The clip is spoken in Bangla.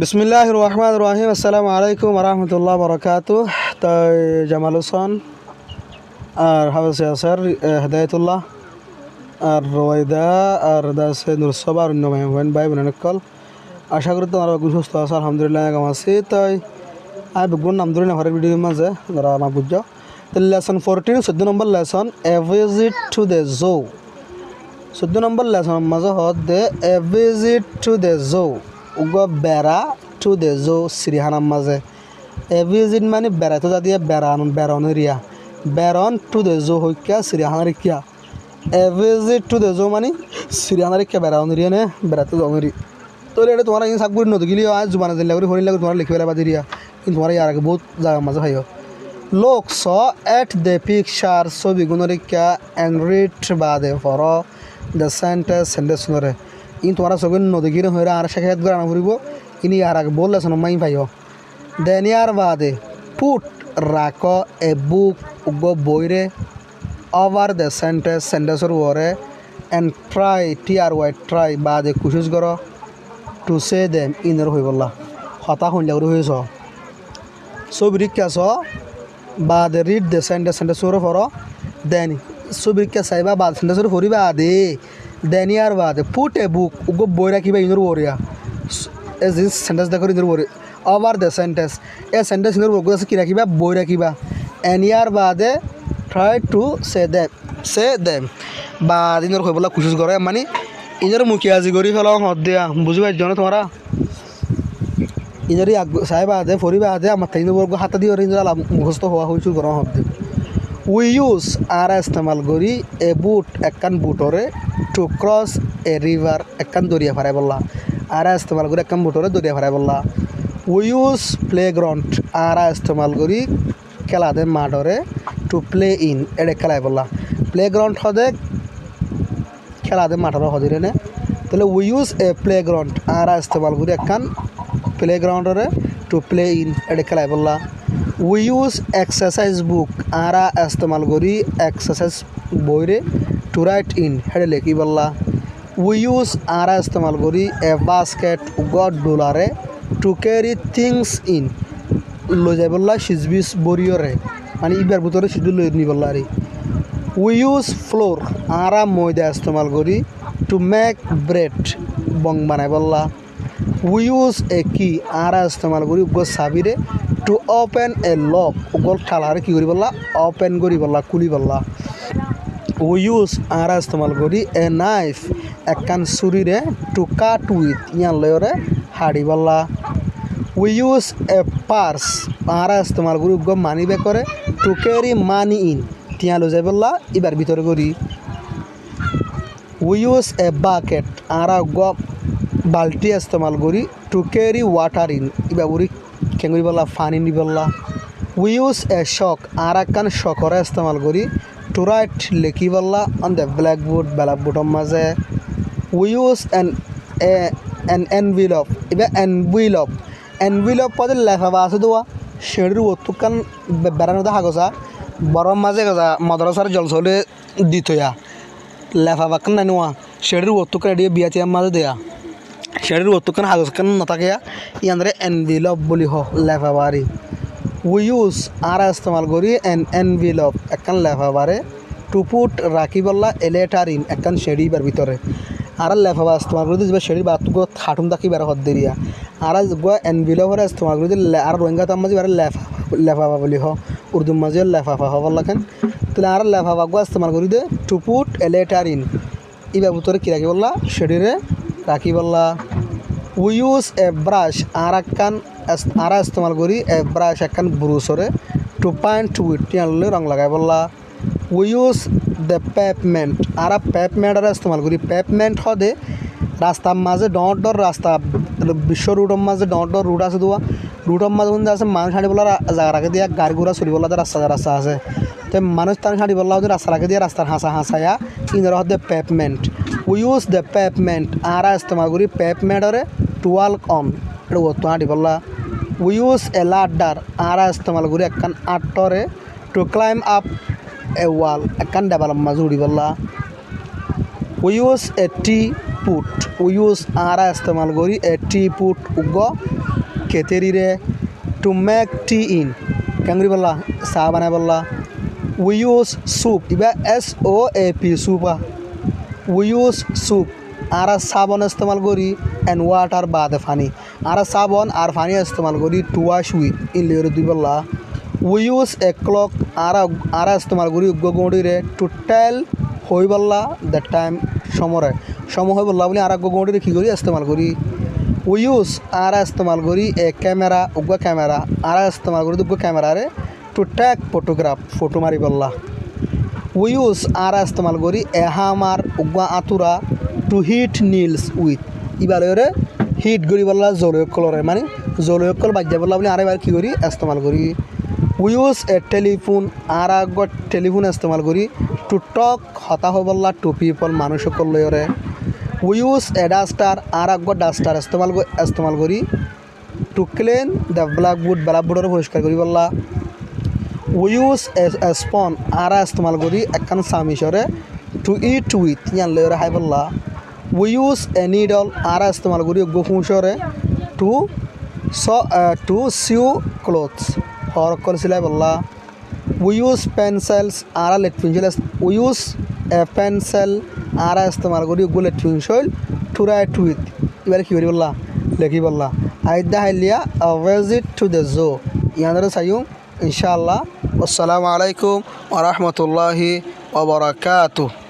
বিসমিল্লাহির রহমানির রহিম। আসসালামু আলাইকুম ওরহমতুল্লাহ বরকাতু। তাই জামাল হোসেন আর হাফেজ ইয়াসার হেদায়তুল্লাহ আর রোয়াইদা আর দাসে নুরসবা আর অন্য ভাই বোনকল আশা করি তোমার সুস্থ আছে আলহামদুলিল্লাহ কেমন আছি। তাই আমি বেগুন নাম ধরে না ঘরের ভিডিওর মাঝে যারা আমার বুঝছো তো লেসন 14 14 নম্বর lesson a visit to the zoo. 14 নম্বর লেসন মাঝে হত দে a visit to the zoo উগো বেড়া টু দ্য জো সিরিহানার মাঝে এ ভিজিট মানে বেড়াইতে যা দিয়ে বেড়ানো রিয়া বেড়ন টু দ্য জো হইকা সিরিহানার কিয়া a visit to the zoo মানে সিরিহানার কিয়া বেড়ানো রিয়া নে বেড়াতে যাওয়া রি তো এটা তোমার ইন সাকগুড়ি নদী গিলি আজ জুবানা দিল্লা করে হরিলা তোমার লিখে বেলা বাদি রিয়া কিন্তু তোমার ইয়ার আগে বহুত জায়গা মাঝে ভাইও লোক স এট দ্য পিকচার ছবি গুণরিকা এন্ড রিড বা দে ফর দ্য সেন্টেন্স নরে ইন তোমার ছবি নদী গিরি হয়ে আর শেখাত করে আনা ফুরিব ইনি আর আগে বললে শোনো মাই ভাইও দেন ইয়ার বাদে পুট রাখ এ বুক উগ বইরে ওভার দ্য সেন্টেন্সর ওরে এন্ড ট্রাই ট্রাই বাদে কোশিশ করো টু সে দেম ইনের হয়ে বললা হতা শুনলে করে হয়েছ ছবি রিক্কাছ বাদে রিড দ্য সেন্টেন্সর ফর দেন ছবি রিক্কা চাইবা বাদ সেন্টেন্সর ফরিবা দে দেন ইয়ার বাদে পুট এ বুক উগ বই রাখিবা ইনের ওরিয়া সেন্টেন্স দেখো ইনের ওরে ওভার দ্য সেন্টেন্স এ সেন্টেন্স ইনের ওর আছে কি রাখিবা বই রাখিবা এন ইয়ার বাদে ট্রাই টু সে দেম বা ইনের হয়ে বলা কোশিশ করে মানে ইনের মুখে আজি করি ফেলাও হত দিয়া বুঝি পাইছ না তোমরা ইনারি সাহেবা আদে ফরিবা আদে আমার তাই বর্গ হাতা দিয়ে ইনরা মুখস্থ হওয়া হইছু গরম হব উই ইউজ আর ইস্তেমাল করি এ বুট একখান বুটরে টু ক্রস এ রিভার একখান দরিয়া ফারাই বললা আর ইস্তেমাল করি একখান বুটরে দরিয়া ফারাই বললা উই ইউজ প্লে গ্রাউন্ড আর ইস্তেমাল করি খেলা দে মাঠরে টু প্লে ইন এডে খেলাই বললা প্লে গ্রাউন্ড হদে খেলা দে মাঠর হদিরে নে তাহলে we use a playground আর ইস্তেমাল করি একখান প্লে গ্রাউন্ডরে টু প্লে ইন এডে খেলাই বললা উই ইউজ এক্সারসাইজ বুক আরা ইস্তেমাল করি এক্সারসাইজ বইরে টু রাইট ইন হেডে লেখি বললা উই ইউজ আরা ইস্তেমাল করি এ বাস্কেট গড ডোলারে টু ক্যারি থিংস ইন লই যাই বললা সিজবিস বরিয়রে মানে ইবার ভিতরে সিজু লই নি বললা আরে উই ইউজ ফ্লোর আরা ময়দা ইস্তেমাল করি টু মেক ব্রেড বং বানাই বললা উই ইউজ এ কি আরা ইস্তেমাল করি উগ সাবিরে টু ওপেন এ লক উগল ঠালারে কি করি বললা ওপেন করি বললা খুলি বললা উই ইউজ আরা ইস্তেমাল করি এ নাইফ একখান ছুরিরে টু কাট উইথ ইয়ান লয়রে হাড়ি বললা উই ইউজ এ পার্স আরা ইস্তেমাল করি উগ মানি ব্যাগ করে টু ক্যারি মানি ইন টিয়া লো যাই বললা এবার ভিতরে করি উই ইউজ এ বাকেট আরা উগ বাল্টি ইস্তেমাল করি টু ক্যারি ওয়াটার ইন এবার উড়ি কেঙ্গুরি বললা ফানি নি বললা উই ইউজ এ শক আর একখান শকরে ইস্তেমাল করি টু রাইট লেখি বললা অন দ্য ব্ল্যাকবোর্ডের মাঝে উই ইউজ এন এনভিলপ এবার এনভিলপ পদে লেখা আছে দোয়া সেড়ির ওতুকান বেড়ানো দেখা গছা বরম মাঝে গজা মদরসার জলসলে দিতয়া লেফা বাকান নাই নোয়া সেড়ির ওতুকান এডিয়ে বিয়া টিয়ার মাঝে দেয়া সেড়ির ওতুকান হাগজকান নথাকে ইয়ান্দ্রে এনভিলপ বলি হ লেফা বাড়ি উই ইউজ আর ইস্তেমাল করি এন এনভিলপ একখান লেফা বারে টু পুট রাখি বললা এ লেটার ইন একখান সেড়ি বার ভিতরে আর লেফা বা ইস্তেমাল করি দিবে সেড়ি বা তুগো খাটুম থাকি বার হদ দেরিয়া আর গো এনভিলপরে ইস্তেমাল করি আর রোহিঙ্গা তার মাঝে বারে লেফাফা বলি হ উর্দু মাঝে লেফাফা হ বললা কেন তাহলে আর লেফাফা গো ইস্তেমাল করি দে to put a letter in ইবার ভিতরে কি রাখি বললা সেড়িরে রাখি বললা উই ইউজ এ ব্রাশ আর একখান আরা ইস্তেমাল করি এ ব্রাশ একখান ব্রুশরে টু পয়েন্ট উইথ টিয়ালে রং লাগাই বললা উই ইউজ দ্য পেপমেন্ট আর পেপমেন্টের ইস্তেমাল করি পেপমেন্ট হদে রাস্তার মাঝে ডর রাস্তা বিশ্ব রুটের মাঝে ডর রুট আছে দোয়া রুটের মাঝে কোন আছে মানুষ হাঁটি বলার জায়গা রাখে দিয়া গাড়ি ঘোড়া চলি বলা রাস্তা আছে তো মানুষ তার হাঁটি বললা রাস্তা রাখে দিয়া রাস্তার হাসায়া ইনার হদে পেপমেন্ট উই ইউজ দ্য পেপমেন্ট আর ইস্তেমাল করি পেপমেন্টরে টু ওয়াক অন এটা ওতো হাঁটি বললা উই ইউজ এ লাডার আর ইস্তেমাল করি একখান আটরে to climb up a wall একখান ডেভেলপ মাঝে উড়ি বললা we use a teapot we use আরা ইস্তেমাল করি এ টি পুট উগ কেতেরিরে টু মেক টি ইন কেঙ্গুরি বললা চাহ বানাই বললা উই ইউজ স্যুপ ইবা SOAP স্যুপা উই ইউজ স্যুপ আরা সাবন ইস্তেমাল করি অ্যান্ড ওয়াটার বাদে ফানি আরা সাবন আর ফানি ইস্তেমাল করি টু ওয়াশ উইথ ইন লের দুই বললা উই ইউজ এ ক্লক আরা ইস্তেমাল করি উগ্র গৌড়িরে টু টেল হই বললা দ্য টাইম সময় হই বললা বলে আর গৌড়িরে কী করি ইস্তেমাল করি উই ইউজ আরা ইস্তেমাল করি এ ক্যামেরা উগ্র ক্যামেরা আরা ইস্তেমাল করি উগ্র ক্যামেরারে টু টেক ফটোগ্রাফ ফটো মারি বললা উই ইউজ আরা ইস্তেমাল করি এ হামার উগ্র আতুরা টু হিট নীলস উইথ ইবারে হিট করি বললা জলয়কলরে মানে জলয়কল বাজ্যা বললা বলে আরেবার কী করি ইস্তেমাল করি উই ইউজ এ টেলিফোন আর আগত টেলিফোন ইস্তেমাল করি টু টক হতা হই বললা টু পিপল মানুষ লয়রে উই ইউজ এ ডাস্টার আর আগত ডাস্টার ইস্তেমাল করি টু ক্লিন দ্য ব্ল্যাকবোর্ডের পরিষ্কার করি বললা উই ইউজ এ স্পন আরা ইস্তেমাল করি একখান সামিসরে টু ইট উইথ ইয়ান লয়রে হাই বললা উই ইউজ এ নিডল আরা ইস্তেমাল করি গোফুসরে টু সিউ ক্লোথস হরকল সিলাই বললা উই ইউজ পেন্সিলস আরা lead pencil we use a pencil আরা ইস্তেমাল করি গো lead pencil to write with এবারে কী করি বললা লেখি বললা আইদা হাইলিয়া ভিজিট টু দ্য জো ইয়াদের চাইও ইনশাআল্লাহ আসসালামু আলাইকুম ওয়া রাহমাতুল্লাহি ওয়া বারাকাতুহু।